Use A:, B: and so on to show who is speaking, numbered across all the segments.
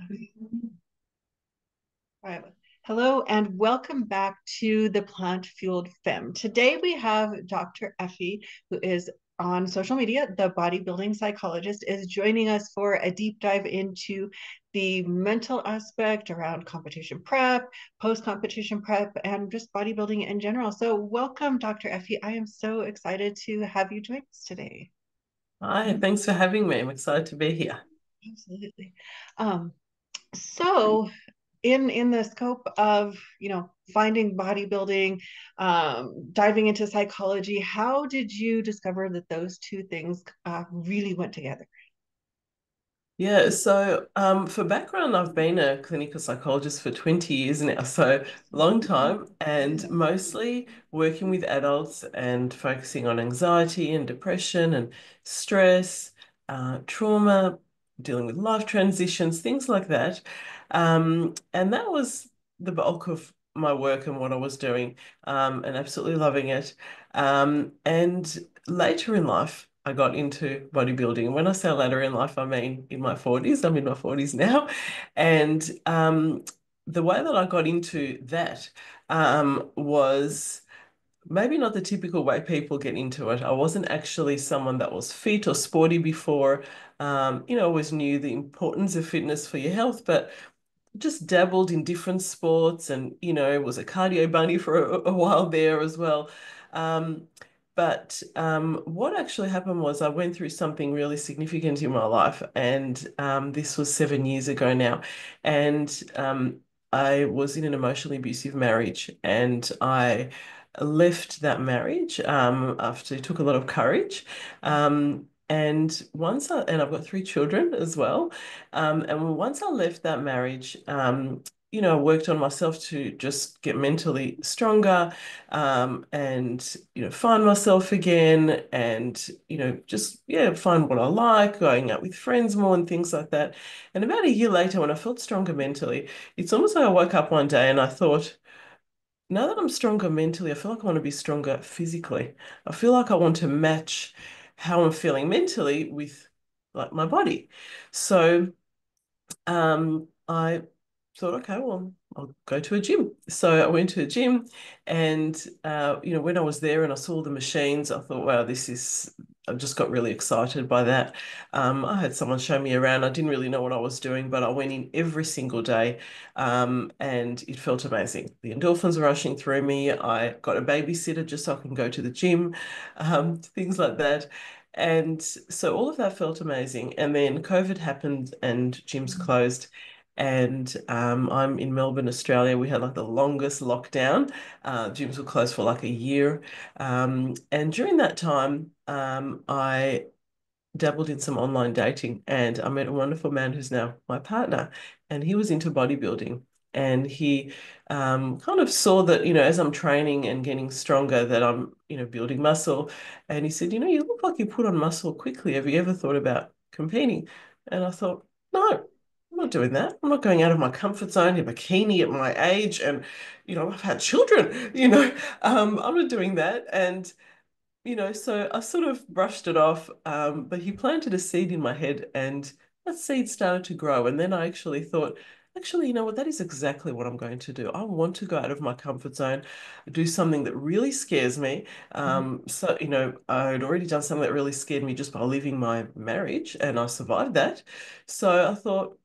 A: All right. Hello and welcome back to the PlantFueled Femme. Today we have Dr. Effie, who is on social media, the Bodybuilding Psychologist, is joining us for a deep dive into the mental aspect around competition prep, post-competition prep, and just bodybuilding in general. So welcome, Dr. Effie. I am so excited to have you join us today.
B: Hi, thanks for having me. I'm excited to be here.
A: Absolutely. Um, so in the scope of finding bodybuilding, diving into psychology, how did you discover that those two things really went together?
B: Yeah, for background, I've been a clinical psychologist for 20 years now, so long time, and mostly working with adults and focusing on anxiety and depression and stress, trauma, dealing with life transitions, things like that. And that was the bulk of my work and what I was doing, and absolutely loving it. And later in life, I got into bodybuilding. And when I say later in life, I mean in my 40s. I'm in my 40s now. And the way that I got into that was maybe not the typical way people get into it. I wasn't actually someone that was fit or sporty before. Always knew the importance of fitness for your health, but just dabbled in different sports and, was a cardio bunny for a while there as well. Um, but what actually happened was I went through something really significant in my life, and this was 7 years ago now. And I was in an emotionally abusive marriage, and I left that marriage after it took a lot of courage. And I've got three children as well. And once I left that marriage, I worked on myself to just get mentally stronger, and find myself again, and just find what I like, going out with friends more and things like that. And about a year later, when I felt stronger mentally, it's almost like I woke up one day and I thought, now that I'm stronger mentally, I feel like I want to be stronger physically. I feel like I want to match how I'm feeling mentally with like my body. So I thought, okay, well, I'll go to a gym. So I went to a gym, and when I was there and I saw the machines, I thought, wow, I just got really excited by that. I had someone show me around. I didn't really know what I was doing, but I went in every single day, and it felt amazing. The endorphins were rushing through me. I got a babysitter just so I can go to the gym, things like that. And so all of that felt amazing. And then COVID happened and gyms closed. And I'm in Melbourne, Australia. We had like the longest lockdown. Gyms were closed for like a year. And during that time, I dabbled in some online dating, and I met a wonderful man who's now my partner, and he was into bodybuilding. And he kind of saw that, as I'm training and getting stronger, that I'm, building muscle. And he said, you look like you put on muscle quickly. Have you ever thought about competing? And I thought, no, I'm not doing that. I'm not going out of my comfort zone in a bikini at my age. And, I've had children, I'm not doing that. And so I sort of brushed it off, but he planted a seed in my head, and that seed started to grow. And then I actually thought, actually, you know what? That is exactly what I'm going to do. I want to go out of my comfort zone, do something that really scares me. So, I had already done something that really scared me just by leaving my marriage, and I survived that. So I thought,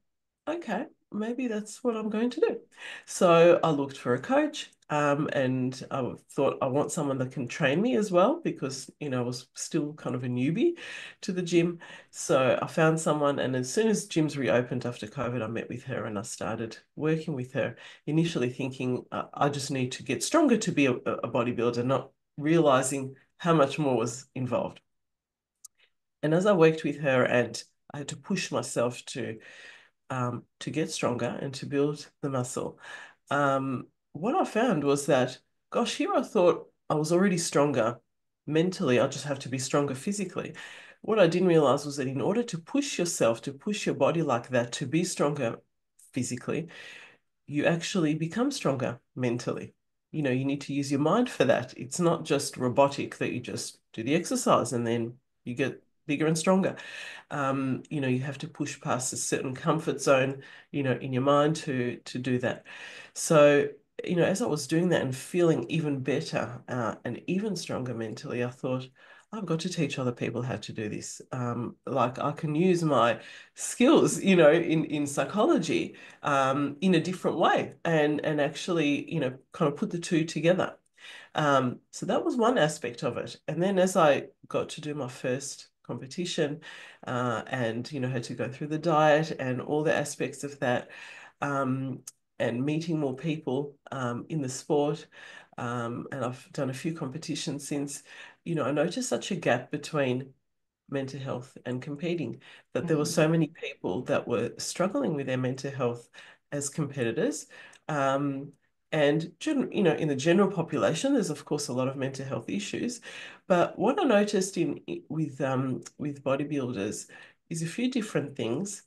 B: okay, maybe that's what I'm going to do. So I looked for a coach, and I thought I want someone that can train me as well because, I was still kind of a newbie to the gym. So I found someone, and as soon as gyms reopened after COVID, I met with her and I started working with her, initially thinking I just need to get stronger to be a bodybuilder, not realizing how much more was involved. And as I worked with her, and I had to push myself to get stronger and to build the muscle. What I found was that, gosh, here I thought I was already stronger mentally. I just have to be stronger physically. What I didn't realize was that in order to push yourself, to push your body like that, to be stronger physically, you actually become stronger mentally. You need to use your mind for that. It's not just robotic that you just do the exercise and then you get bigger and stronger. You have to push past a certain comfort zone, in your mind to do that. So, as I was doing that and feeling even better and even stronger mentally, I thought, I've got to teach other people how to do this. Like I can use my skills, in psychology, in a different way and actually, kind of put the two together. So that was one aspect of it. And then as I got to do my first competition, and had to go through the diet and all the aspects of that, um, and meeting more people in the sport, and I've done a few competitions since, I noticed such a gap between mental health and competing, that there were
A: Mhm.
B: so many people that were struggling with their mental health as competitors. Um, and in the general population, there's of course a lot of mental health issues. But what I noticed with bodybuilders is a few different things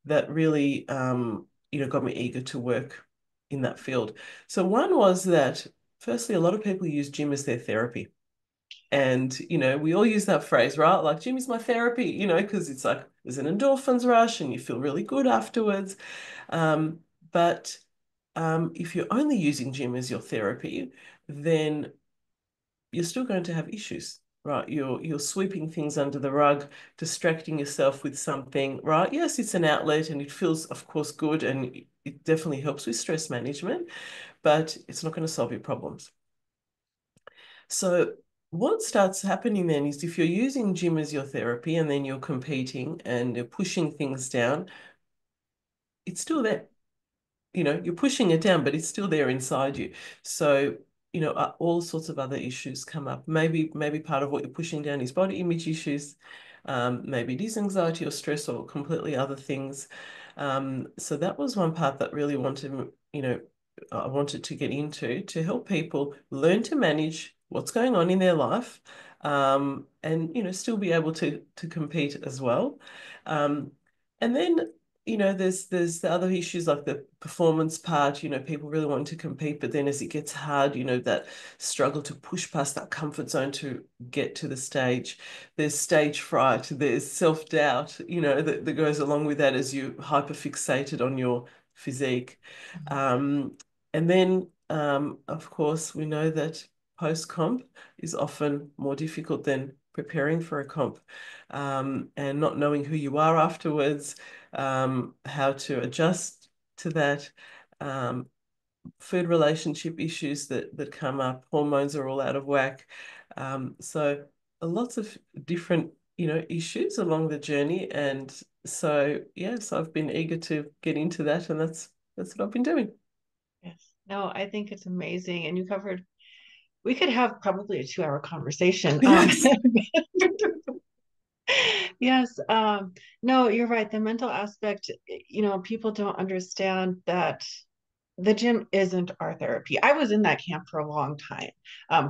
B: that really got me eager to work in that field. So one was that firstly, a lot of people use gym as their therapy. And, we all use that phrase, right? Like, gym is my therapy, because it's like there's an endorphins rush and you feel really good afterwards. Um, but if you're only using gym as your therapy, then you're still going to have issues, right? You're sweeping things under the rug, distracting yourself with something, right? Yes, it's an outlet and it feels, of course, good and it definitely helps with stress management, but it's not going to solve your problems. So what starts happening then is if you're using gym as your therapy and then you're competing and you're pushing things down, it's still there. You're pushing it down, but it's still there inside you. So, all sorts of other issues come up. Maybe part of what you're pushing down is body image issues. Maybe it is anxiety or stress or completely other things. So that was one part that really I wanted to get into to help people learn to manage what's going on in their life, and still be able to compete as well. Um, and then there's the other issues like the performance part, people really want to compete, but then as it gets hard, that struggle to push past that comfort zone to get to the stage. There's stage fright, there's self-doubt, that goes along with that as you hyper fixated on your physique. Um, and then, of course, we know that post-comp is often more difficult than preparing for a comp, and not knowing who you are afterwards, how to adjust to that, um, food relationship issues that come up, hormones are all out of whack. So lots of different, issues along the journey. And so, yes, I've been eager to get into that, and that's what I've been doing.
A: Yes. No, I think it's amazing. And we could have probably a 2-hour conversation.
B: Yes.
A: Yes. No, you're right. The mental aspect, people don't understand that the gym isn't our therapy. I was in that camp for a long time,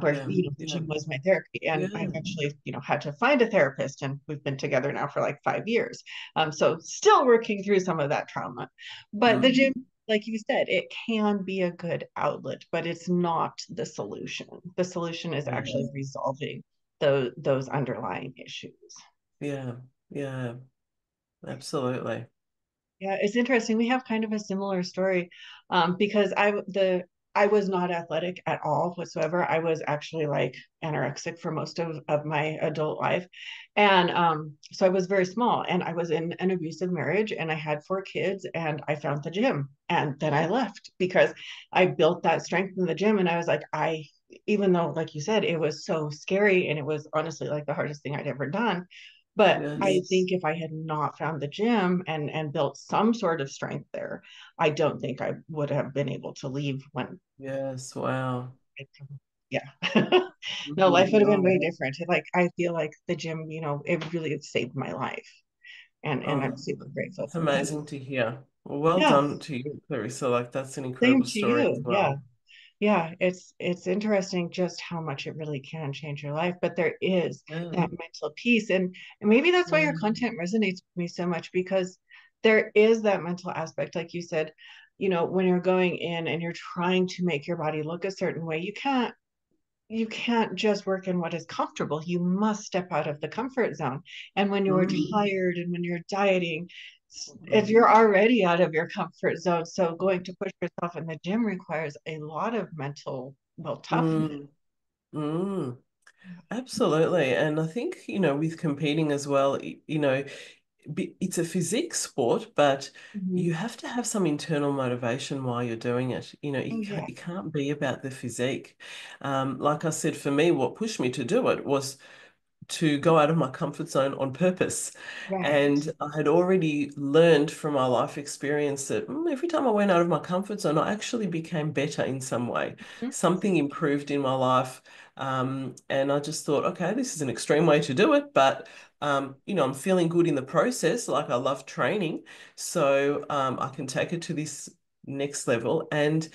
A: where
B: Yeah,
A: the
B: yeah,
A: gym was my therapy, and I
B: yeah.
A: eventually had to find a therapist, and we've been together now for like 5 years. So still working through some of that trauma, but the
B: Mhm.
A: gym, like you said, it can be a good outlet, but it's not the solution. The solution is actually
B: Yes.
A: resolving those underlying issues.
B: Yeah, yeah, absolutely.
A: Yeah, it's interesting. We have kind of a similar story, because I was not athletic at all whatsoever. I was actually like anorexic for most of my adult life. And so I was very small, and I was in an abusive marriage, and I had 4 kids, and I found the gym. And then I left because I built that strength in the gym. And I was like, even though, like you said, it was so scary and it was honestly like the hardest thing I'd ever done, but I
B: Yes,
A: think if I had not found the gym and built some sort of strength there, I don't think I would have been able to leave when
B: yes, wow.
A: yeah. No, life
B: Mhm.
A: would have been
B: Oh,
A: way different. Like I feel like the gym, it really saved my life. And I'm
B: oh,
A: super grateful
B: it's
A: for that.
B: amazing to hear. Well
A: Yeah,
B: done to you, Clarissa. Like that's an
A: same
B: incredible
A: to
B: story as
A: you. Yeah.
B: well.
A: Yeah, it's interesting just how much it really can change your life, but there is
B: Yeah,
A: that mental piece, and maybe that's why your
B: yeah,
A: content resonates with me so much, because there is that mental aspect, like you said, when you're going in and you're trying to make your body look a certain way, you can't you can't just work in what is comfortable. You must step out of the comfort zone. And when you're
B: Mm,
A: tired and when you're dieting, if
B: mm,
A: you're already out of your comfort zone, so going to push yourself in the gym requires a lot of mental, well, toughness.
B: mm, mm. Absolutely. And I think, with competing as well, it's a physique sport, but
A: Mhm.
B: you have to have some internal motivation while you're doing it.
A: Oh,
B: It
A: yeah.
B: can't, it can't be about the physique. Like I said, for me, what pushed me to do it was to go out of my comfort zone on purpose.
A: Right.
B: And I had already learned from my life experience that every time I went out of my comfort zone, I actually became better in some way.
A: Mhm.
B: Something improved in my life. And I just thought, okay, this is an extreme way to do it, but I'm feeling good in the process. Like I love training, so I can take it to this next level. And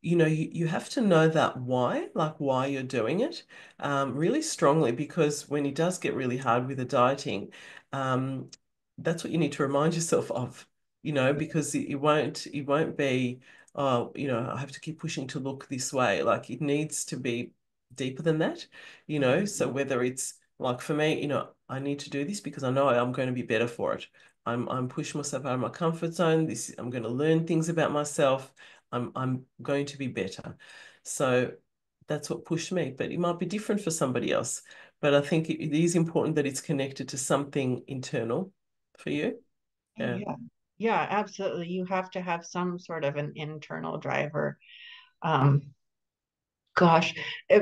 B: you have to know that why, like why you're doing it really strongly, because when it does get really hard with the dieting, um, that's what you need to remind yourself of, because it won't be, oh, I have to keep pushing to look this way. Like it needs to be deeper than that, So whether it's like for me, I need to do this because I know I'm going to be better for it. I'm pushing myself out of my comfort zone. I'm going to learn things about myself. I'm going to be better. So that's what pushed me, but it might be different for somebody else. But I think it is important that it's connected to something internal for you.
A: Oh,
B: Yeah.
A: yeah. Yeah, absolutely. You have to have some sort of an internal driver. Um, Gosh,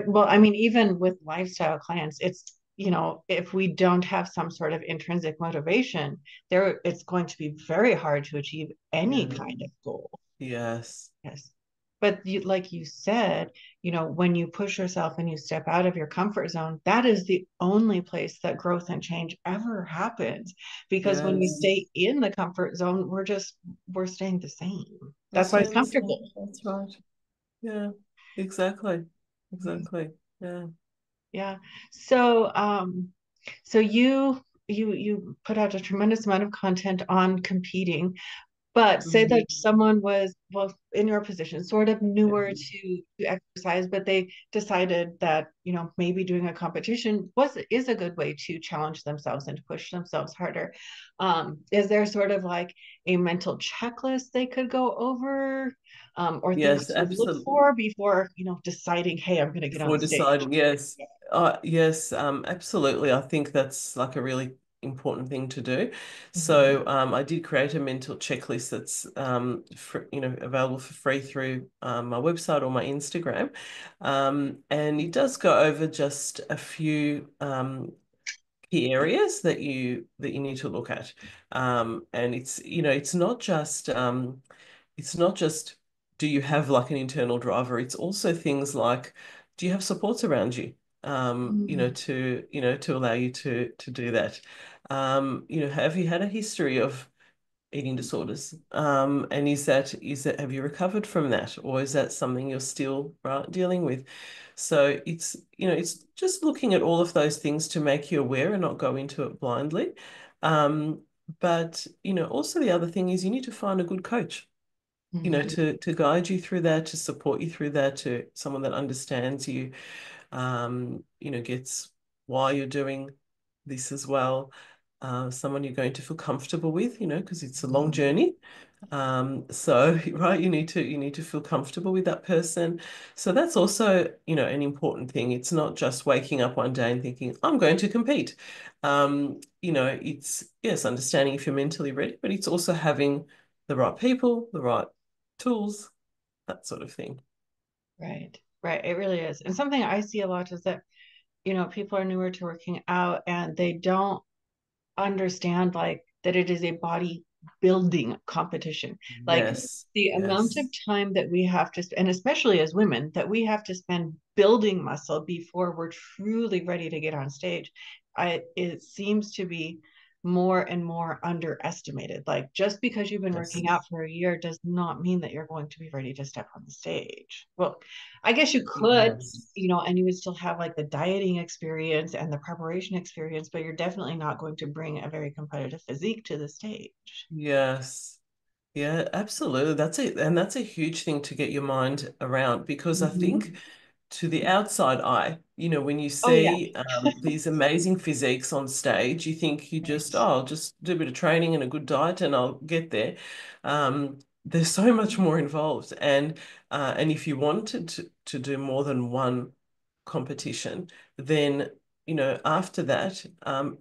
A: well, I mean, even with lifestyle clients, it's, if we don't have some sort of intrinsic motivation, it's going to be very hard to achieve any
B: Yeah.
A: kind of goal.
B: Yes.
A: Yes. But like you said, when you push yourself and you step out of your comfort zone, that is the only place that growth and change ever happens. Because when we
B: Yes.
A: stay in the comfort zone, we're staying the same.
B: We're
A: That's why it's
B: staying the
A: comfortable.
B: same. That's right. Yeah. Exactly.
A: Mhm.
B: Exactly. Yeah.
A: Yeah. So, so you put out a tremendous amount of content on competing. But say
B: Mm.
A: that someone was, well, in your position, sort of
B: Yeah.
A: newer to exercise, but they decided that, maybe doing a competition is a good way to challenge themselves and to push themselves harder. Is there sort of like a mental checklist they could go over, or things
B: Yes,
A: to look
B: absolutely.
A: for before, deciding, hey, I'm going to get on
B: Before
A: the stage?
B: deciding, yes. Yes, absolutely. I think that's like a really important thing to do.
A: Mhm.
B: So I did create a mental checklist that's available for free through my website or my Instagram. And it does go over just a few key areas that you need to look at. And it's not just do you have like an internal driver? It's also things like, do you have supports around you?
A: Mm.
B: To allow you to do that. Have you had a history of eating disorders? And is that have you recovered from that, or is that something you're still right dealing with? So it's just looking at all of those things to make you aware and not go into it blindly. Um, but also the other thing is you need to find a good coach,
A: Mhm.
B: to guide you through that, to support you through that, to someone that understands you, gets why you're doing this as well. Someone you're going to feel comfortable with, because it's a long journey. So right, you need to feel comfortable with that person. So that's also, an important thing. It's not just waking up one day and thinking, I'm going to compete. It's yes, understanding if you're mentally ready, but it's also having the right people, the right tools, that sort of thing.
A: Right, right. It really is. And something I see a lot is that, people are newer to working out and they don't understand like that it is a body building competition. Like
B: Yes,
A: the amount of
B: yes,
A: time that we have to, and especially as women, that we have to spend building muscle before we're truly ready to get on stage. It seems to be more and more underestimated. Like just because you've been
B: yes,
A: working out for a year does not mean that you're going to be ready to step on the stage. Well, I guess you could,
B: yes.
A: and you would still have like the dieting experience and the preparation experience, but you're definitely not going to bring a very competitive physique to the stage.
B: Yes. Yeah, absolutely. That's it. And that's a huge thing to get your mind around, because I think
A: Mhm.
B: to the outside eye, when you
A: Oh yeah.
B: see these amazing physiques on stage, you think you just, oh,
A: Right.
B: I'll just do a bit of training and a good diet and I'll get there. There's so much more involved. And if you wanted to do more than one competition, then, after that,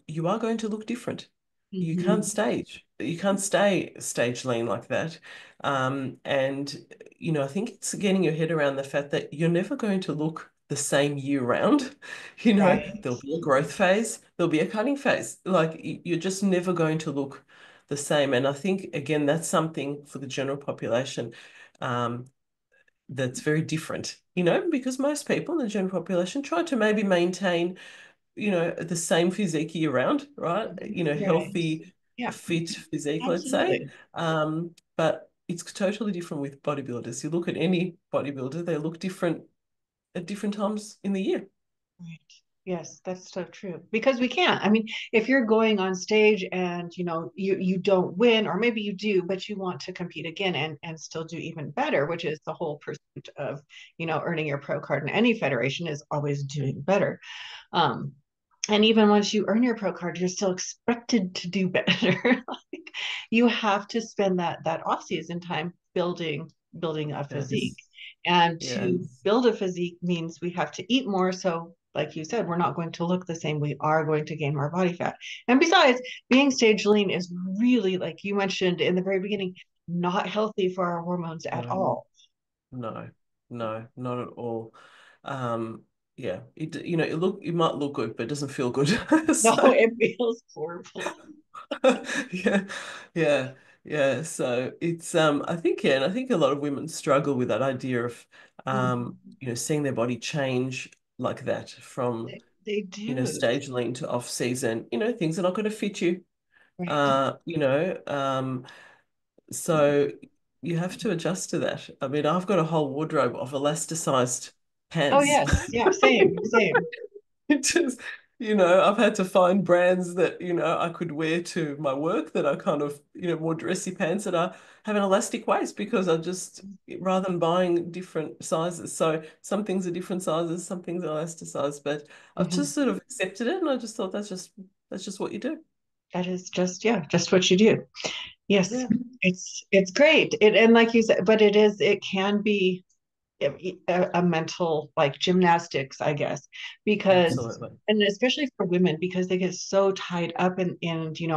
B: you are going to look different.
A: Hmm.
B: You can't stay stage lean like that. And I think it's getting your head around the fact that you're never going to look the same year round.
A: Right.
B: There'll be a growth phase, there'll be a cutting phase. Like you're just never going to look the same. And I think, again, that's something for the general population um, that's very different, because most people in the general population try to maybe maintain, the same physique year round, right?
A: Right.
B: Healthy,
A: Yeah,
B: fit physique, let's say.
A: absolutely.
B: But it's totally different with bodybuilders. You look at any bodybuilder, they look different at different times in the year.
A: Right. Yes, that's so true. Because we can't. I mean, if you're going on stage and you don't win, or maybe you do, but you want to compete again and still do even better, which is the whole pursuit of, earning your pro card in any federation is always doing better. Um, and even once you earn your pro card, you're still expected to do better. Like, you have to spend that off season time building a physique.
B: Yes.
A: And to
B: Yes.
A: build a physique means we have to eat more. So, like you said, we're not going to look the same. We are going to gain more body fat. And besides, being stage lean is really, like you mentioned in the very beginning, not healthy for our hormones at
B: No,
A: all.
B: no, no, not at all. Um, yeah, it might look good, but it doesn't feel good.
A: No,
B: So
A: it feels horrible.
B: yeah, yeah, yeah. So it's I think, yeah, and I think a lot of women struggle with that idea of
A: Mhm.
B: seeing their body change like that from,
A: They do.
B: stage lean to off season. Things are not going to fit you.
A: Right.
B: So you have to adjust to that. I mean, I've got a whole wardrobe of elasticized
A: Oh
B: pants.
A: yes, yeah, same, same.
B: It just, I've had to find brands that, I could wear to my work that are kind of, more dressy pants that are have an elastic waist because I just, rather than buying different sizes. So some things are different sizes, some things are elasticized, but I've
A: Mhm.
B: just sort of accepted it and I just thought that's just what you do.
A: That is just, yeah, just what you do. Yes,
B: Yeah,
A: it's great. And like you said, but it can be a mental like gymnastics, I guess, because
B: absolutely.
A: and especially for women because they get so tied up in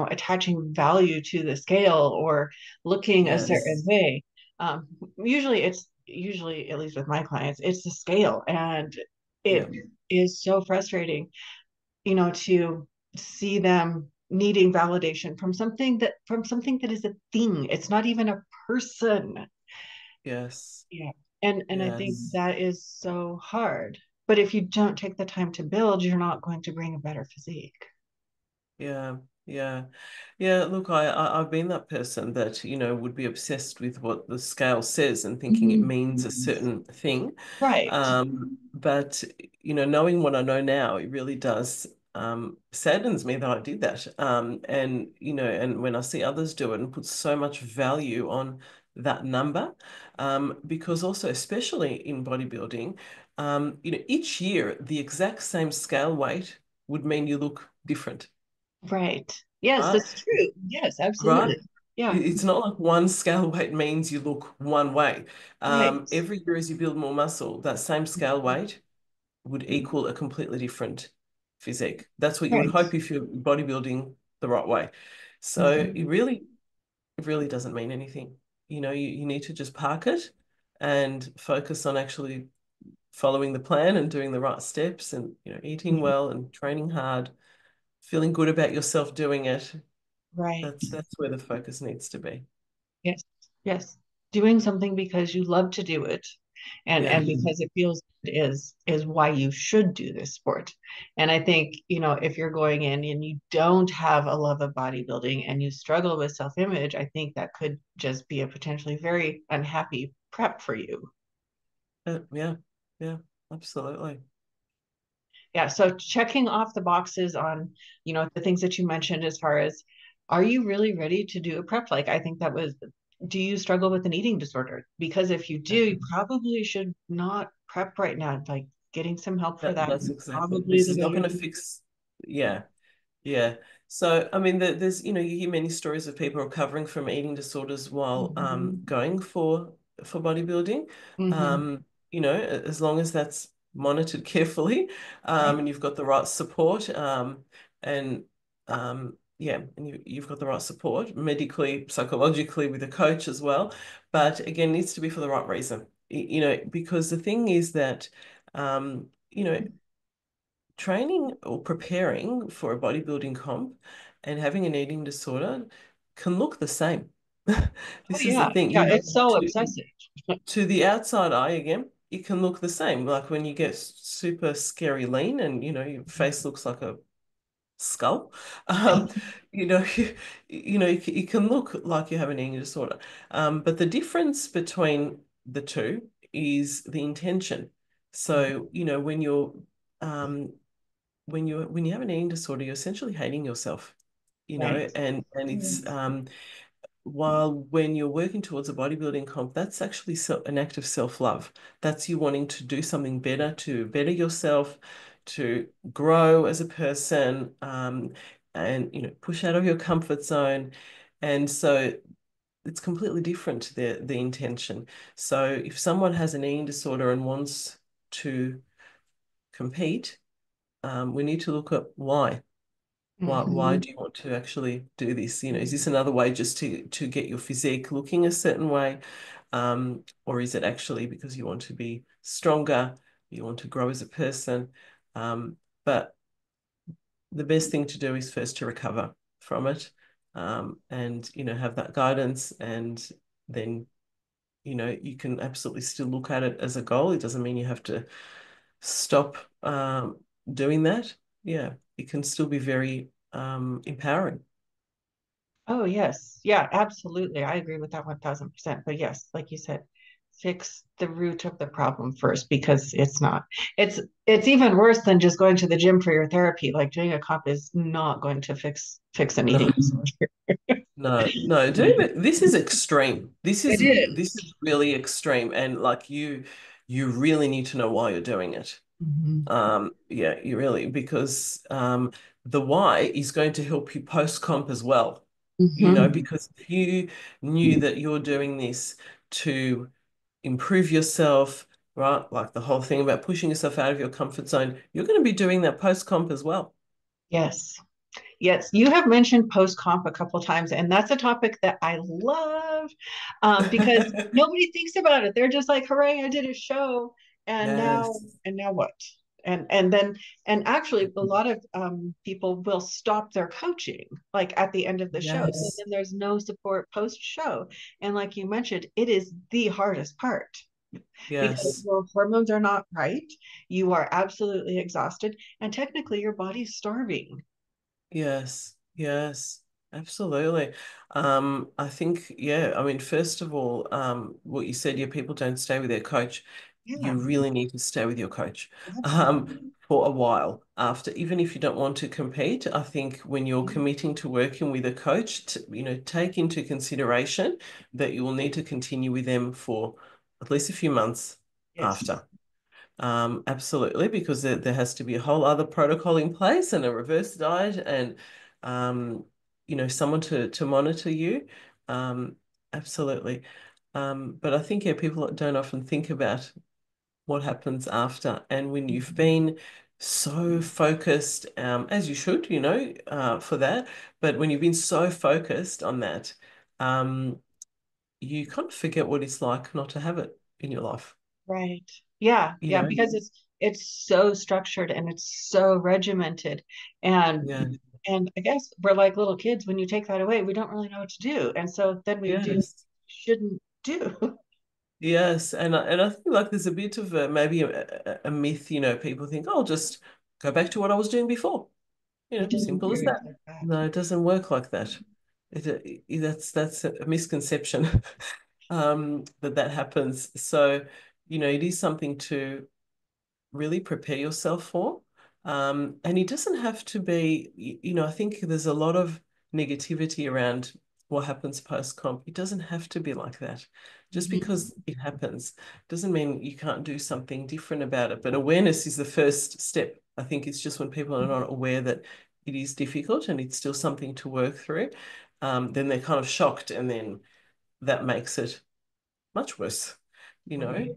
A: attaching value to the scale or looking a certain
B: Yes.
A: way. Um, usually at least with my clients, it's the scale, and it
B: Yeah.
A: is so frustrating, to see them needing validation from something that is a thing. It's not even a person.
B: Yes.
A: Yeah. And I think
B: Yes.
A: that is so hard. But if you don't take the time to build, you're not going to bring a better physique.
B: Yeah, yeah, yeah. Look, I've been that person that, would be obsessed with what the scale says and thinking it
A: Mhm.
B: means a certain thing.
A: Right.
B: But, knowing what I know now, it really does saddens me that I did that. And when I see others do it and put so much value on that number, because also, especially in bodybuilding, each year the exact same scale weight would mean you look different,
A: Right. Yes,
B: right?
A: that's true. Yes,
B: Right?
A: absolutely. Yeah.
B: It's not like one scale weight means you look one way.
A: Right.
B: Every year as you build more muscle, that same scale weight would equal a completely different physique. That's what you would
A: Right.
B: hope if you're bodybuilding the right way. So
A: Mhm.
B: it really doesn't mean anything. You need to just park it and focus on actually following the plan and doing the right steps and, eating
A: Mhm.
B: well and training hard, feeling good about yourself doing it.
A: Right.
B: That's where the focus needs to be.
A: Yes. Yes. Doing something because you love to do it and
B: Yeah.
A: because it feels good is why you should do this sport. And I think, if you're going in and you don't have a love of bodybuilding and you struggle with self-image, I think that could just be a potentially very unhappy prep for you.
B: Yeah. Yeah. Absolutely.
A: Yeah, so checking off the boxes on, the things that you mentioned as far as are you really ready to do a prep? Like I think that was do you struggle with an eating disorder? Because if you do, you probably should not prep right now. Like getting some help for that
B: That's
A: is
B: exactly.
A: probably
B: This
A: the
B: is not
A: better
B: going to
A: thing.
B: fix. Yeah. Yeah. So, I mean, there's, you hear many stories of people recovering from eating disorders while
A: Mhm.
B: going for bodybuilding.
A: Mhm.
B: As long as that's monitored carefully,
A: Right.
B: and you've got the right support, and yeah, and you've got the right support medically, psychologically with a coach as well. But again, it needs to be for the right reason. Because the thing is that, training or preparing for a bodybuilding comp and having an eating disorder can look the same.
A: Oh
B: This is the
A: yeah,
B: thing,
A: yeah. It's so obsessive.
B: to the outside eye again, it can look the same. Like when you get super scary lean and your face looks like a skull. Um, you know, it can look like you have an eating disorder. But the difference between the two is the intention. So, um, when you have an eating disorder, you're essentially hating yourself,
A: Right.
B: and it's while when you're working towards a bodybuilding comp, that's actually an act of self-love. That's you wanting to do something better, to better yourself, to grow as a person, and push out of your comfort zone. And so it's completely different, the intention. So if someone has an eating disorder and wants to compete, we need to look at why. Why
A: Mhm.
B: do you want to actually do this? Is this another way just to get your physique looking a certain way? Or is it actually because you want to be stronger, you want to grow as a person? But the best thing to do is first to recover from it, and have that guidance, and then you can absolutely still look at it as a goal. It doesn't mean you have to stop doing that. Yeah, it can still be very empowering.
A: Oh, yes. Yeah, absolutely. I agree with that 1000%. But yes, like you said, fix the root of the problem first because it's it's even worse than just going to the gym for your therapy. Like doing a comp is not going to fix an eating
B: No,
A: disorder.
B: no, no. This is extreme. This
A: It
B: is this
A: is.
B: is really extreme, and like you really need to know why you're doing it.
A: Mhm.
B: Yeah, you really, because the why is going to help you post comp as well.
A: Mhm.
B: Because if you knew that you're doing this to improve yourself, right? Like the whole thing about pushing yourself out of your comfort zone, you're going to be doing that post comp as well.
A: Yes. Yes, you have mentioned post comp a couple times, and that's a topic that I love because nobody thinks about it. They're just like, "Hooray, I did a show, and now
B: Yes.
A: and now what?" And then and actually, a lot of people will stop their coaching like at the end of the show, so
B: Yes.
A: then there's no support post show. And like you mentioned, it is the hardest part because
B: Yes.
A: your hormones are not right, you are absolutely exhausted, and technically your body's starving.
B: Yes, yes, absolutely. I think, yeah, I mean, first of all, what you said, yeah, people don't stay with their coach.
A: Yeah.
B: You really need to stay with your coach,
A: Absolutely.
B: for a while after, even if you don't want to compete. I think when you're committing to working with a coach, take into consideration that you will need to continue with them for at least a few months
A: Yes.
B: after. Absolutely, because there has to be a whole other protocol in place and a reverse diet and someone to monitor you. Um, absolutely. But I think, yeah, people don't often think about what happens after. And when you've been so focused, as you should, for that, but when you've been so focused on that, um, you kind of forget what it's like not to have it in your life,
A: Right. Yeah.
B: you
A: Yeah.
B: know?
A: Because it's so structured and it's so regimented. And
B: Yeah.
A: and I guess we're like little kids. When you take that away, we don't really know what to do. And so then we do
B: Yes.
A: shouldn't do.
B: Yes, and I think like there's a bit of maybe a myth, people think, oh, just go back to what I was doing before.
A: It doesn't
B: Simple as
A: work
B: that.
A: like that.
B: No, it doesn't work like that. That's a misconception, that happens. So, it is something to really prepare yourself for. And it doesn't have to be, I think there's a lot of negativity around what happens post-comp. It doesn't have to be like that. Just
A: Mhm.
B: because it happens doesn't mean you can't do something different about it. But awareness is the first step. I think it's just when people are not aware that it is difficult and it's still something to work through, then they're kind of shocked, and then that makes it much worse, you know.
A: Right,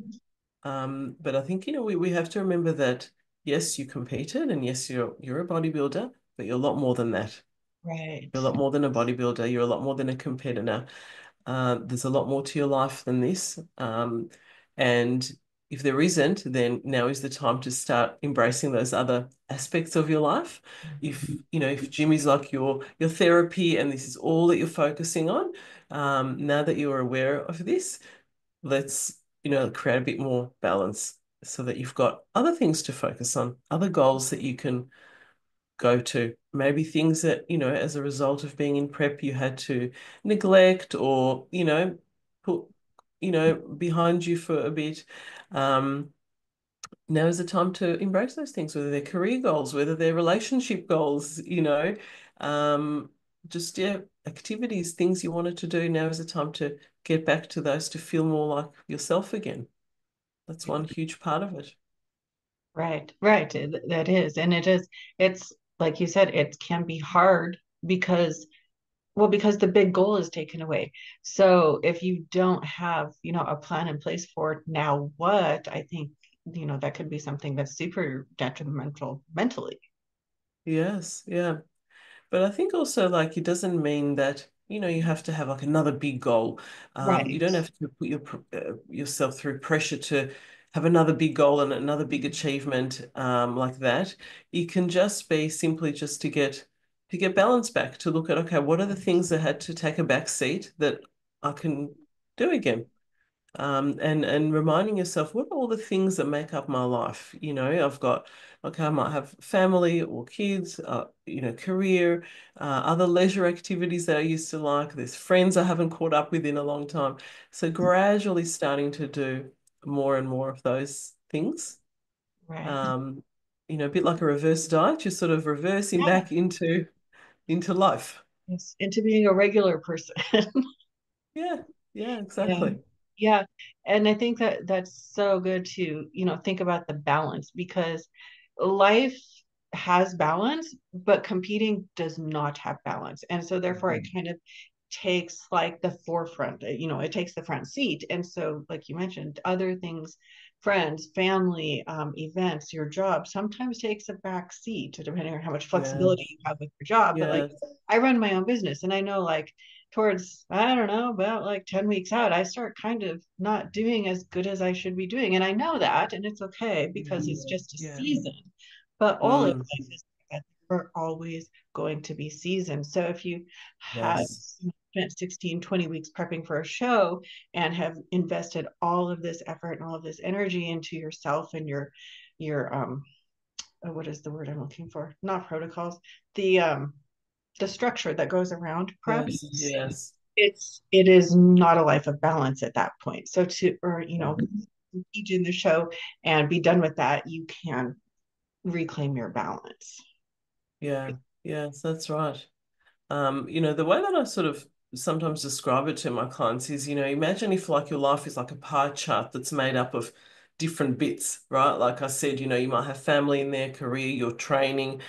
B: But I think, we have to remember that yes, you competed, and yes, you're a bodybuilder, but you're a lot more than that.
A: right,
B: You're a lot more than a bodybuilder. You're a lot more than a competitor. There's a lot more to your life than this. And if there isn't, then now is the time to start embracing those other aspects of your life. If gym is like your therapy and this is all that you're focusing on, now that you're aware of this, let's, create a bit more balance so that you've got other things to focus on, other goals that you can go to. Maybe things that, as a result of being in prep, you had to neglect or, put, behind you for a bit. Um, Now is the time to embrace those things, whether they're career goals, whether they're relationship goals, um, just, yeah, activities, things you wanted to do. Now is the time to get back to those to feel more like yourself again. That's one huge part of it.
A: right, right. That is, and it's like you said, it can be hard because, well, because the big goal is taken away. So if you don't have, a plan in place for now what, I think, that could be something that's super detrimental mentally.
B: Yes, yeah. But I think also, like, it doesn't mean that, you have to have like another big goal. You
A: Right,
B: don't have to put yourself through pressure to have another big goal and another big achievement, like that. It can just be simply just to get balance back, to look at, okay, what are the things that had to take a back seat that I can do again? And reminding yourself, what are all the things that make up my life? I've got, okay, I might have family or kids, career, other leisure activities that I used to like. There's friends I haven't caught up with in a long time. So gradually starting to do more and more of those things.
A: right.
B: Um, a bit like a reverse diet, you're sort of reversing
A: Yeah.
B: back into life.
A: Yes. Into being a regular person.
B: Yeah, yeah,
A: Yeah.
B: exactly.
A: Yeah. And I think that that's so good to, think about the balance because life has balance, but competing does not have balance. And so therefore it kind of takes like the forefront, it takes the front seat. And so, like you mentioned, other things, friends, family, events, your job sometimes takes a back seat, depending on how much
B: Yeah,
A: flexibility you have with your job. But like
B: yeah,
A: I run my own business and I know like towards, I don't know, about like 10 weeks out, I start kind of not doing as good as I should be doing. And I know that, and it's okay because it's just a
B: yeah.
A: season. But all of
B: Mm,
A: life is like that. We're always going to be seasons. So if you have
B: yes.
A: spent 16, 20 weeks prepping for a show and have invested all of this effort and all of this energy into yourself and your what is the word I'm looking for? Not protocols, the um the structure that goes around prep,
B: Yes, yes,
A: it is not a life of balance at that point. So to or engage in the show and be done with that, you can reclaim your balance.
B: yeah, yes, that's right. The way that I sort of sometimes describe it to my clients is, imagine if like your life is like a pie chart that's made up of different bits, right? Like I said, you might have family in there, career, your training,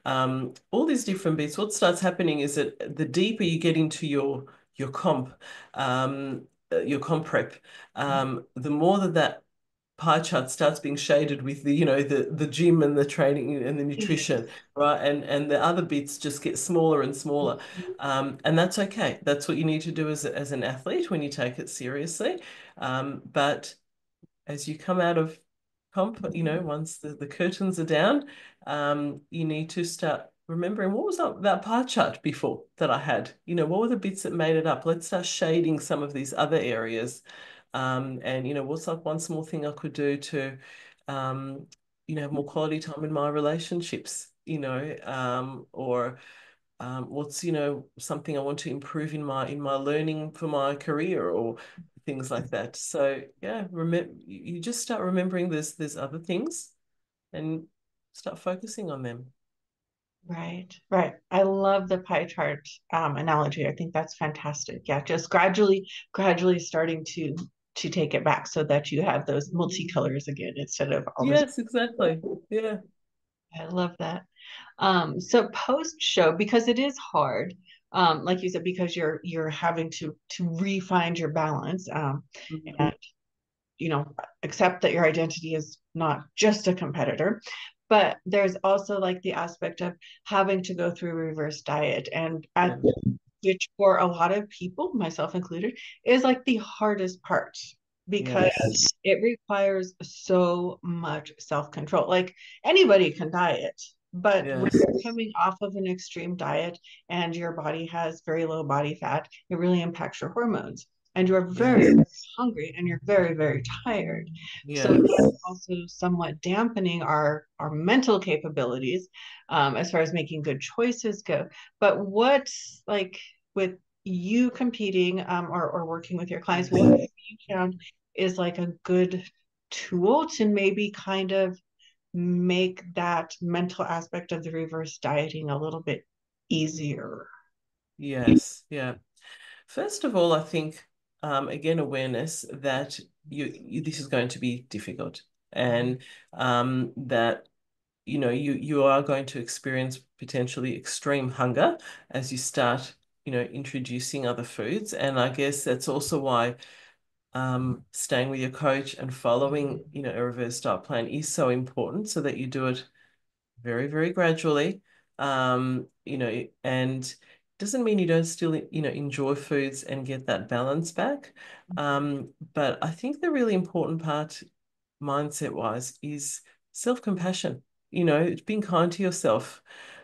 B: all these different bits. What starts happening is that the deeper you get into your comp prep, the more that pie chart starts being shaded with the gym and the training and the nutrition, right? And the other bits just get smaller and smaller. And that's okay. That's what you need to do as an athlete when you take it seriously. But as you come out of comp, once the curtains are down, you need to start remembering what was that pie chart before that I had. What were the bits that made it up? Let's start shading some of these other areas. And what's like one small thing I could do to, um, have more quality time in my relationships, or what's something I want to improve in my learning for my career or things like that. So yeah, remember, you just start remembering there's other things and start focusing on them.
A: Right, right. I love the pie chart analogy. I think that's fantastic. Yeah, just gradually starting to take it back so that you have those multicolors again instead of all this.
B: Yes, exactly. Yeah.
A: I love that. So post show, because it is hard, like you said, because you're having to refine your balance,
B: Mhm.
A: and you know, accept that your identity is not just a competitor, but there's also like the aspect of having to go through a reverse diet, and
B: Yeah.
A: which for a lot of people, myself included, is like the hardest part because
B: Yes.
A: it requires so much self-control. Like anybody can diet, but when
B: Yes.
A: you're coming off of an extreme diet and your body has very low body fat, it really impacts your hormones. And you're very,
B: Yes.
A: very hungry and you're very, very tired. So
B: Yes.
A: that's also somewhat dampening our mental capabilities, as far as making good choices go. But what's like with you competing, or working with your clients, what
B: Yes.
A: have you found is like a good tool to maybe kind of make that mental aspect of the reverse dieting a little bit easier?
B: Yes. Yeah. First of all, I think again awareness that this is going to be difficult, and that you are going to experience potentially extreme hunger as you start introducing other foods, and I guess that's also why staying with your coach and following a reverse diet plan is so important, so that you do it very, very gradually. And doesn't mean you don't still, enjoy foods and get that balance back. But I think the really important part, mindset wise, is self-compassion. Being kind to yourself.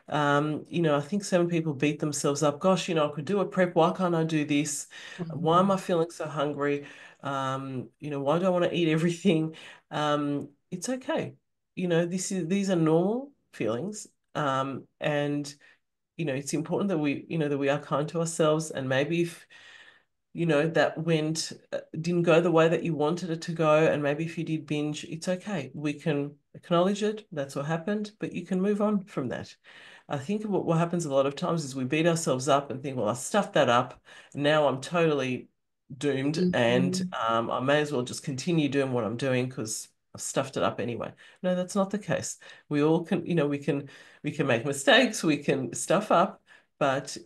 B: I think some people beat themselves up. Gosh, I could do a prep. Why can't I do this? Why am
A: Mhm.
B: I feeling so hungry? Why do I want to eat everything? It's okay. These are normal feelings. And it's important that we are kind to ourselves. And maybe if that didn't go the way that you wanted it to go, and maybe if you did binge, it's okay. We can acknowledge it. That's what happened, but you can move on from that. I think what happens a lot of times is we beat ourselves up and think, well, I stuffed that up. Now I'm totally doomed, and
A: Mhm.
B: I may as well just continue doing what I'm doing because I've stuffed it up anyway. No, that's not the case. We all can, we can make mistakes, we can stuff up, but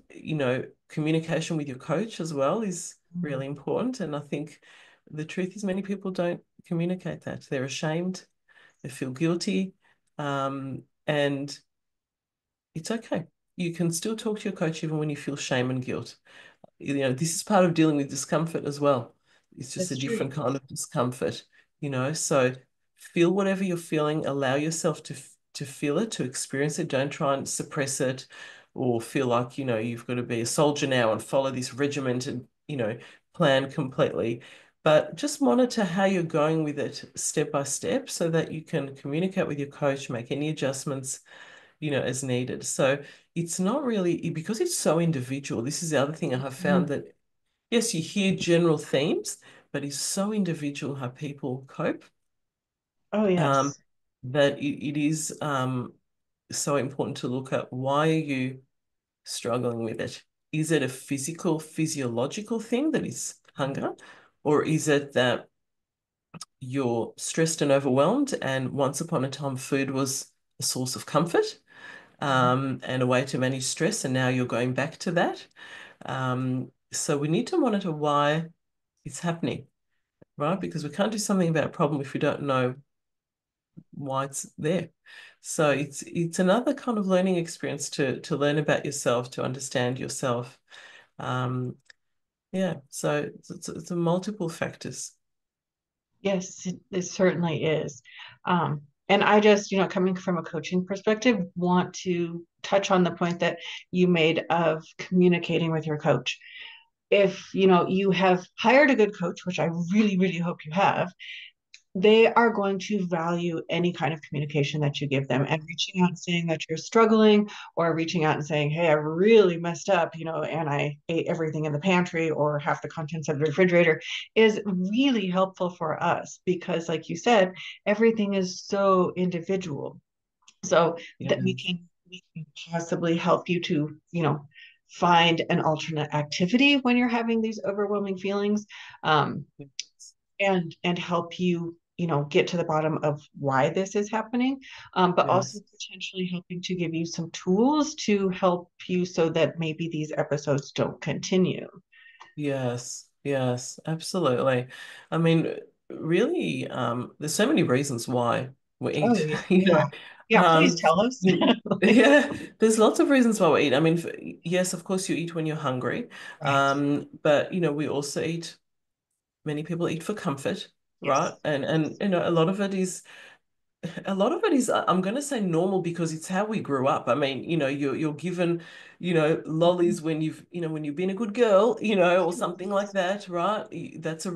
B: communication with your coach as well is really important. And I think the truth is many people don't communicate that. They're ashamed, they feel guilty, and it's okay. You can still talk to your coach even when you feel shame and guilt. This is part of dealing with discomfort as well. It's just a
A: That's true.
B: different kind of discomfort. So feel whatever you're feeling, allow yourself to feel it, to experience it. Don't try and suppress it or feel like, you've got to be a soldier now and follow this regimented, plan completely. But just monitor how you're going with it step by step so that you can communicate with your coach, make any adjustments as needed. So it's not really because it's so individual. This is the other thing I have found,
A: Mhm.
B: that yes, you hear general themes, but it's so individual how people cope,
A: Oh,
B: um,
A: yes.
B: that it is so important to look at why are you struggling with it? Is it a physical, physiological thing that is hunger? Or is it that you're stressed and overwhelmed, and once upon a time food was a source of comfort? And a way to manage stress. And now you're going back to that. So we need to monitor why it's happening, right? Because we can't do something about a problem if we don't know why it's there. So it's another kind of learning experience to learn about yourself, to understand yourself. Um, yeah, so it's a multiple factors.
A: Yes, it certainly is. And I just, coming from a coaching perspective, want to touch on the point that you made of communicating with your coach. If, you have hired a good coach, which I really, really hope you have, they are going to value any kind of communication that you give them, and reaching out and saying that you're struggling, or reaching out and saying, hey, I really messed up, and I ate everything in the pantry or half the contents of the refrigerator, is really helpful for us because, like you said, everything is so individual. So that we
B: Yes.
A: can we can possibly help you to, find an alternate activity when you're having these overwhelming feelings, um, and help you, get to the bottom of why this is happening, but also
B: Yes.
A: potentially helping to give you some tools to help you so that maybe these episodes don't continue.
B: Yes, yes, absolutely. I mean, really, there's so many reasons why we
A: Oh,
B: eat,
A: yeah. Yeah, please
B: Um,
A: tell us.
B: yeah, there's lots of reasons why we eat. I mean, yes, of course, you eat when you're hungry,
A: Right.
B: but we also eat. Many people eat for comfort, right?
A: Yes.
B: And a lot of it is I'm going to say normal because it's how we grew up. I mean, you're given, lollies when you've been a good girl, or something like that, right? That's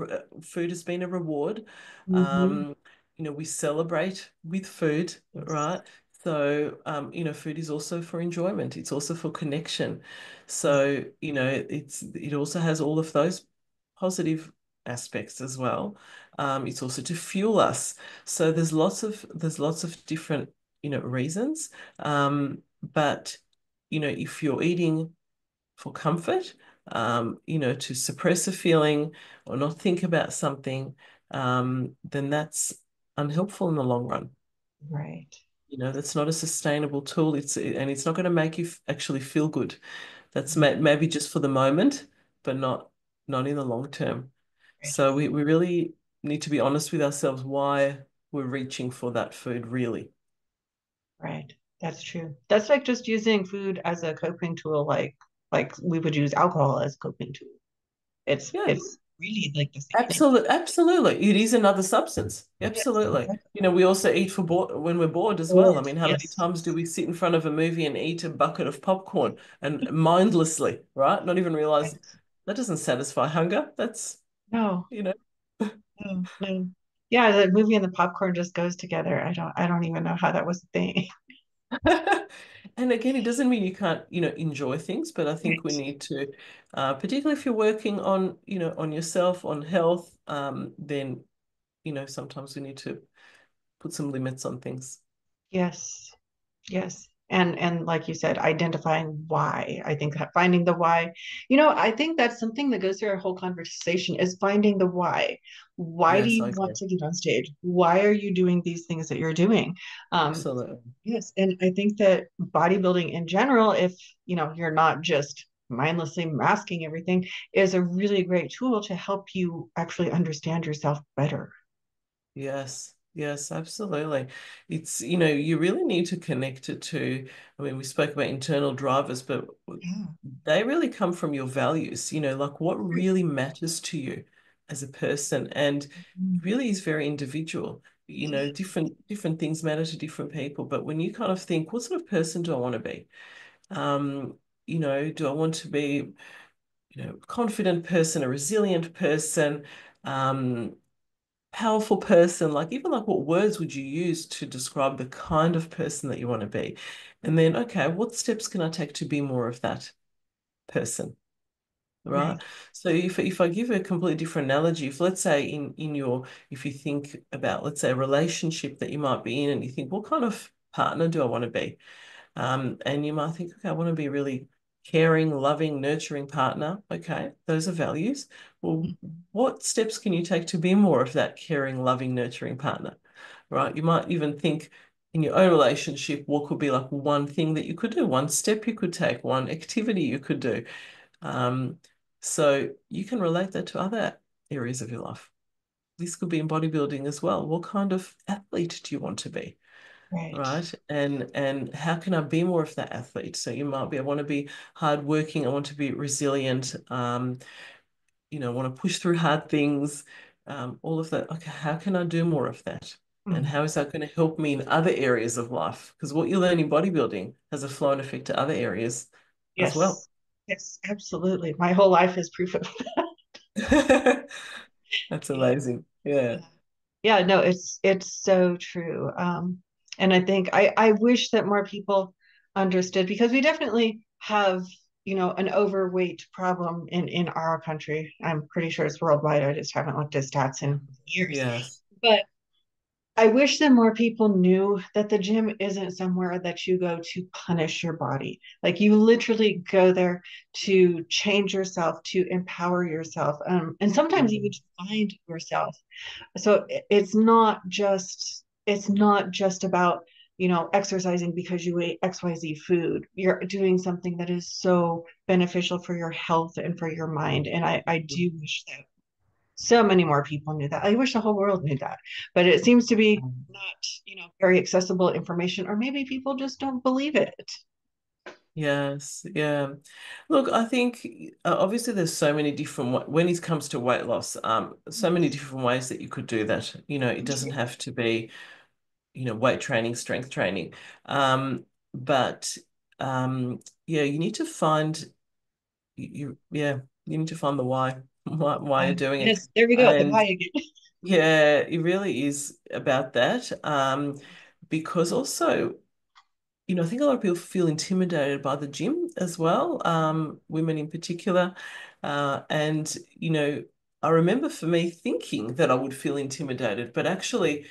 B: food has been a reward.
A: Mm-hmm.
B: Um, we celebrate with food,
A: Yes.
B: right? So, food is also for enjoyment. It's also for connection. So, it also has all of those positive aspects as well. It's also to fuel us. So there's lots of different, reasons. But if you're eating for comfort, to suppress a feeling or not think about something, then that's unhelpful in the long run.
A: Right.
B: That's not a sustainable tool. And it's not going to make you actually feel good. That's
A: Mm.
B: maybe just for the moment, but not in the long term.
A: Right.
B: So we really need to be honest with ourselves why we're reaching for that food, really.
A: Right. That's true. That's like just using food as a coping tool, like we would use alcohol as a coping tool. It's
B: Yeah,
A: it's really like the same thing.
B: absolutely, absolutely. It is another substance.
A: Yes.
B: Absolutely.
A: Exactly.
B: We also eat for when we're bored as well. I
A: Bored.
B: mean, how many
A: Yes.
B: times do we sit in front of a movie and eat a bucket of popcorn and mindlessly, right? Not even realize
A: Right.
B: that doesn't satisfy hunger. That's,
A: No.
B: you know.
A: No. No. Yeah, the movie and the popcorn just goes together. I don't even know how that was a thing.
B: And again, it doesn't mean you can't, enjoy things, but I think we
A: Right.
B: need to, particularly if you're working on, on yourself, on health, then, sometimes we need to put some limits on things.
A: Yes. Yes. And like you said, identifying why. I think that finding the why, I think that's something that goes through our whole conversation is finding the why. Why do
B: Yes,
A: you
B: I
A: want
B: agree.
A: to get on stage? Why are you doing these things that you're doing? Um,
B: Absolutely.
A: yes, and I think that bodybuilding in general, if you're not just mindlessly masking everything, is a really great tool to help you actually understand yourself better.
B: Yes, yes, absolutely. You really need to connect it to, I mean, we spoke about internal drivers, but
A: Yeah.
B: they really come from your values, like what really matters to you as a person. And
A: Mhm.
B: really is very individual.
A: Yes.
B: Different things matter to different people. But when you kind of think, what sort of person do I want to be? Um, do I want to be, confident person, a resilient person? Um, Powerful person, like even like what words would you use to describe the kind of person that you want to be? And then, okay, what steps can I take to be more of that person? Right.
A: Right.
B: So if I give a completely different analogy, if let's say if you think about, let's say, a relationship that you might be in and you think, what kind of partner do I want to be? And you might think, okay, I want to be a really caring, loving, nurturing partner. Okay, those are values. Well, what steps can you take to be more of that caring, loving, nurturing partner? Right? You might even think in your own relationship, what could be like one thing that you could do, one step you could take, one activity you could do. Um, so you can relate that to other areas of your life. This could be in bodybuilding as well. What kind of athlete do you want to be?
A: Right.
B: Right. And how can I be more of that athlete? So you might be, I want to be hardworking, I want to be resilient, I want to push through hard things, all of that. Okay, how can I do more of that? And
A: Mm.
B: how is that going to help me in other areas of life? Because what you learn in bodybuilding has a flow and effect to other areas as well.
A: Yes. Yes, absolutely. My whole life is proof of
B: That's
A: yeah.
B: amazing. Yeah.
A: Yeah. Yeah, no, it's so true. And I think I wish that more people understood because we definitely have, an overweight problem in our country. I'm pretty sure it's worldwide. I just haven't looked at stats in years.
B: Yes.
A: But I wish that more people knew that the gym isn't somewhere that you go to punish your body. Like you literally go there to change yourself, to empower yourself, and sometimes even
B: Mm.
A: to find yourself. So it's not just about, exercising because you ate XYZ food. You're doing something that is so beneficial for your health and for your mind. And I do wish that so many more people knew that. I wish the whole world knew that. But it seems to be not, very accessible information, or maybe people just don't believe it.
B: Yes, yeah. Look, I think obviously there's so many different when it comes to weight loss, so many different ways that you could do that. It doesn't have to be, weight training, strength training. But yeah, you need to find yeah, you need to find the why, why you're doing it.
A: Yes, there we go. The
B: And
A: why again.
B: yeah, it really is about that. Because also I think a lot of people feel intimidated by the gym as well, women in particular. And, I remember for me thinking that I would feel intimidated, but actually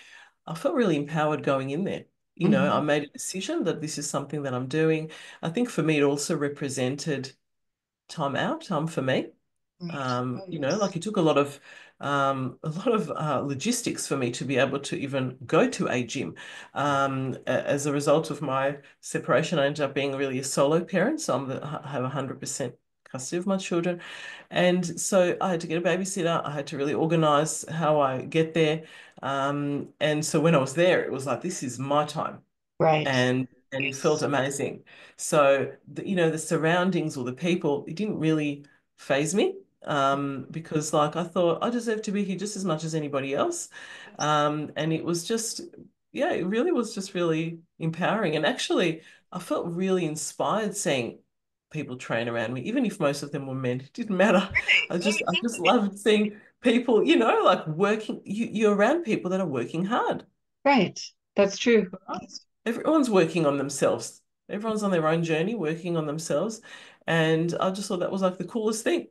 B: I felt really empowered going in there. I
A: Mhm.
B: made a decision that this is something that I'm doing. I think for me, it also represented time out, time for me.
A: Right. Oh, yes.
B: Like it took a lot of logistics for me to be able to even go to a gym. As a result of my separation, I ended up being really a solo parent, so I have 100% custody of my children, and so I had to get a babysitter. I had to really organize how I get there, and so when I was there, it was like this is my time
A: Right.
B: and it felt
A: Yes.
B: amazing. So the surroundings or the people, it didn't really phase me because like I thought I deserve to be here just as much as anybody else.
A: Yes.
B: And it was just yeah, it really was just really empowering. And actually I felt really inspired seeing people train around me, even if most of them were men. It didn't matter.
A: Right.
B: I
A: Oh,
B: just I just
A: exactly.
B: loved seeing people, like working you're around people that are working hard.
A: Right. That's true.
B: Everyone's working on themselves. Everyone's on their own journey, working on themselves. And I just thought that was like the coolest thing.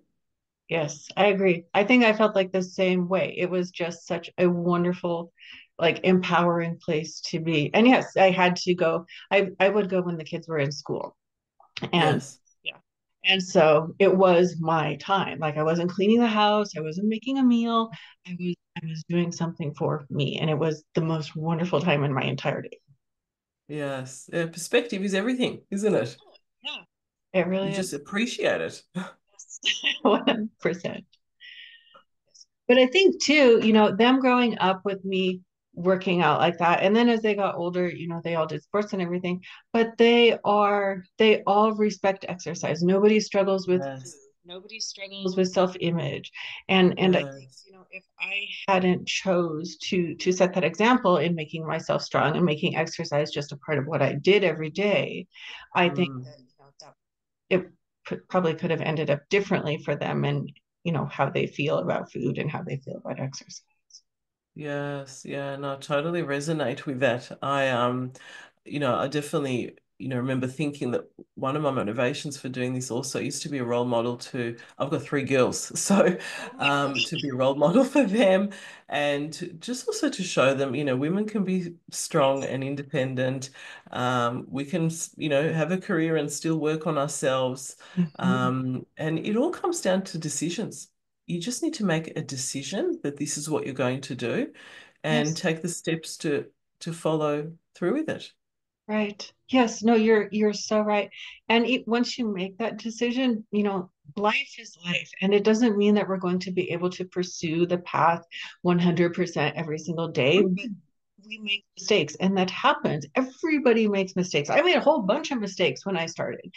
A: Yes, I agree. I think I felt like the same way. It was just such a wonderful, like empowering place to be. And yes, I had to go. I would go when the kids were in school. And
B: Yes.
A: yeah. And so it was my time. Like I wasn't cleaning the house, I wasn't making a meal. I was doing something for me. And it was the most wonderful time in my entire day.
B: Yes. Yeah, perspective is everything, isn't it?
A: Yeah. It
B: You
A: really
B: just
A: is.
B: appreciate it.
A: 100%. But I think too, them growing up with me working out like that, and then as they got older, they all did sports and everything, but they all respect exercise. Nobody struggles with food.
B: Yes.
A: Nobody struggles with self-image. And I think,
B: Yes.
A: if I hadn't chose to set that example in making myself strong and making exercise just a part of what I did every day, I think
B: Mm.
A: that, it probably could have ended up differently for them, and how they feel about food and how they feel about exercise.
B: Yes, yeah, no, I totally resonate with that. I definitely, remember thinking that one of my motivations for doing this also used to be a role model to, I've got three girls, so
A: Oh my gosh.
B: to be a role model for them and just also to show them, women can be strong
A: Yes.
B: and independent. We can, have a career and still work on ourselves.
A: Mhm.
B: And it all comes down to decisions. You just need to make a decision that this is what you're going to do and
A: Yes.
B: take the steps to follow through with it.
A: Right. Yes. No, you're so right. And once you make that decision, life is life, and it doesn't mean that we're going to be able to pursue the path 100% every single day, but we make mistakes, and that happens. Everybody makes mistakes. I made a whole bunch of mistakes when I started.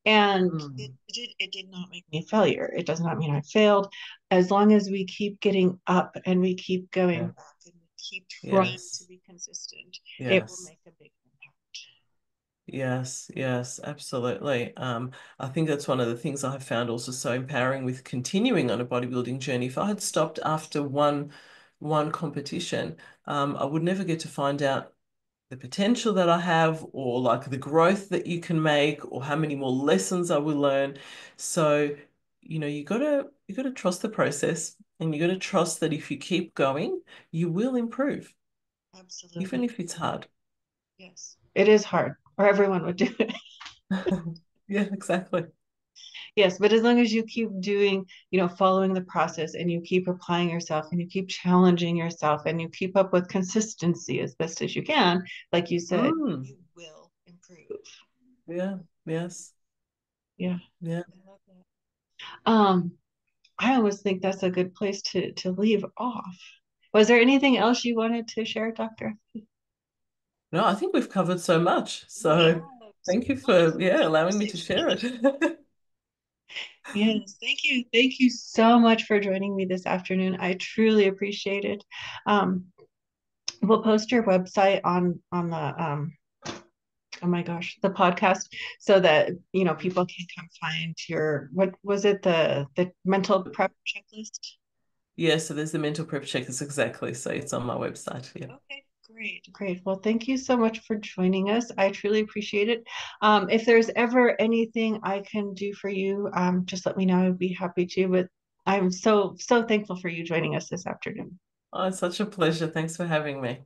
A: And it
B: Mm.
A: did it did not make me a failure. It does not mean I failed. As long as we keep getting up and we keep going
B: Yeah.
A: back and we keep trying to
B: Yes.
A: be consistent, it will
B: Yes.
A: make a big impact.
B: Yes, yes, absolutely. I think that's one of the things I have found also so empowering with continuing on a bodybuilding journey. If I had stopped after one competition, I would never get to find out the potential that I have or like the growth that you can make or how many more lessons I will learn. So, you gotta trust the process and you gotta trust that if you keep going, you will improve. even
A: Absolutely.
B: if it's hard.
A: Yes. It is hard, or everyone would do it.
B: Yeah, exactly.
A: Yes, but as long as you keep doing, following the process and you keep applying yourself and you keep challenging yourself and you keep up with consistency as best as you can, like you said,
B: Mm,
A: you will improve.
B: yeah, yes,
A: Yeah.
B: yeah.
A: I love that. I always think that's a good place to leave off. Was there anything else you wanted to share, Doctor?
B: No, I think we've covered so much.
A: We
B: So
A: have
B: thank you for,
A: wonderful
B: yeah, allowing me to
A: conversation.
B: share it.
A: Yes, thank you. Thank you so much for joining me this afternoon. I truly appreciate it. Um, we'll post your website on the oh my gosh, the podcast so that people can come find your what was it, the mental prep checklist?
B: Yeah, so there's the mental prep checkers exactly. So it's on my website. Yeah.
A: Okay, great, great. Well, thank you so much for joining us. I truly appreciate it. If there's ever anything I can do for you, just let me know. I'd be happy to. But I'm so thankful for you joining us this afternoon.
B: Oh, it's such a pleasure. Thanks for having me.